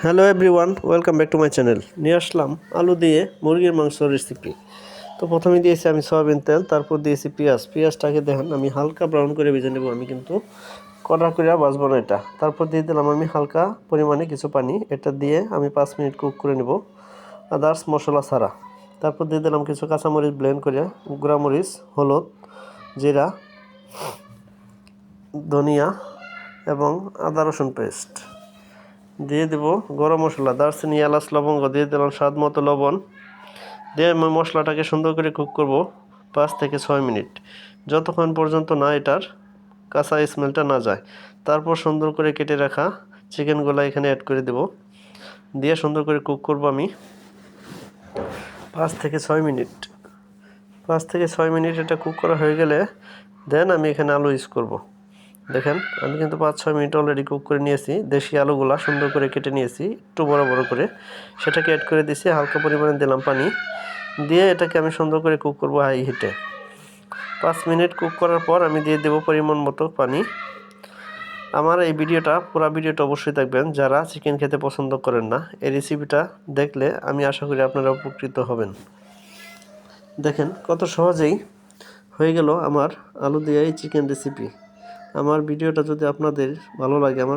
Hello everyone, welcome back to my channel. নিয়ে আসলাম আলু দিয়ে মুরগির মাংস রেসিপি। তো প্রথমে দিয়েছি আমি সয়াবিন তেল, তারপর দিয়েছি পেঁয়াজটাকে দেখেন আমি হালকা ব্রাউন করে ভেজে নেব। আমি কিন্তু কড়া করে ভাজবো না এটা। তারপর দিয়ে দিলাম আমি হালকা পরিমাণে কিছু পানি, এটা দিয়ে আমি 5 মিনিট কুক করে নেব আদার্স মশলা ছাড়া। তারপর দিয়ে দিলাম কিছু কাঁচামরিচ ব্লেন্ড করে, গুঁড়ামরিচ, হলুদ, জিরা, ধনিয়া এবং আদা রসুন পেস্ট দিয়ে দেব। গরম মশলা, দারচিনি, এলাচ, লবঙ্গ দিয়ে দিলাম, স্বাদ মতো লবণ দিয়ে আমি মশলাটাকে সুন্দর করে কুক করব 5 থেকে 6 মিনিট, যতক্ষণ পর্যন্ত না এটার কাঁচা স্মেলটা না যায়। তারপর সুন্দর করে কেটে রাখা চিকেনগুলো এখানে অ্যাড করে দেব, দিয়ে সুন্দর করে কুক করব আমি 5 থেকে 6 মিনিট। 5 থেকে 6 মিনিট এটা কুক করা হয়ে গেলে দেন আমি এখানে আলু ইউজ করব। দেখেন আমি কিন্তু 5-6 মিনিট অলরেডি কুক করে নিয়েছি। দেশি আলুগুলা সুন্দর করে কেটে নিয়েছি, একটু বড় বড় করে, সেটাকে অ্যাড করে দিয়েছি। হালকা পরিমাণে দিলাম পানি, দিয়ে এটাকে আমি সুন্দর করে কুক করব হাই হিটে। 5 মিনিট কুক করার পর আমি দিয়ে দেব পরিমাণ মতো পানি। আমার এই পুরো ভিডিওটা অবশ্যই দেখবেন যারা চিকেন খেতে পছন্দ করেন না। এই রেসিপিটা দেখলে আমি আশা করি আপনারা উপকৃত হবেন। দেখেন কত সহজেই হয়ে গেল আমার আলু দিয়ে এই চিকেন রেসিপি। আমার ভিডিওটা যদি আপনাদের ভালো লাগে, আমার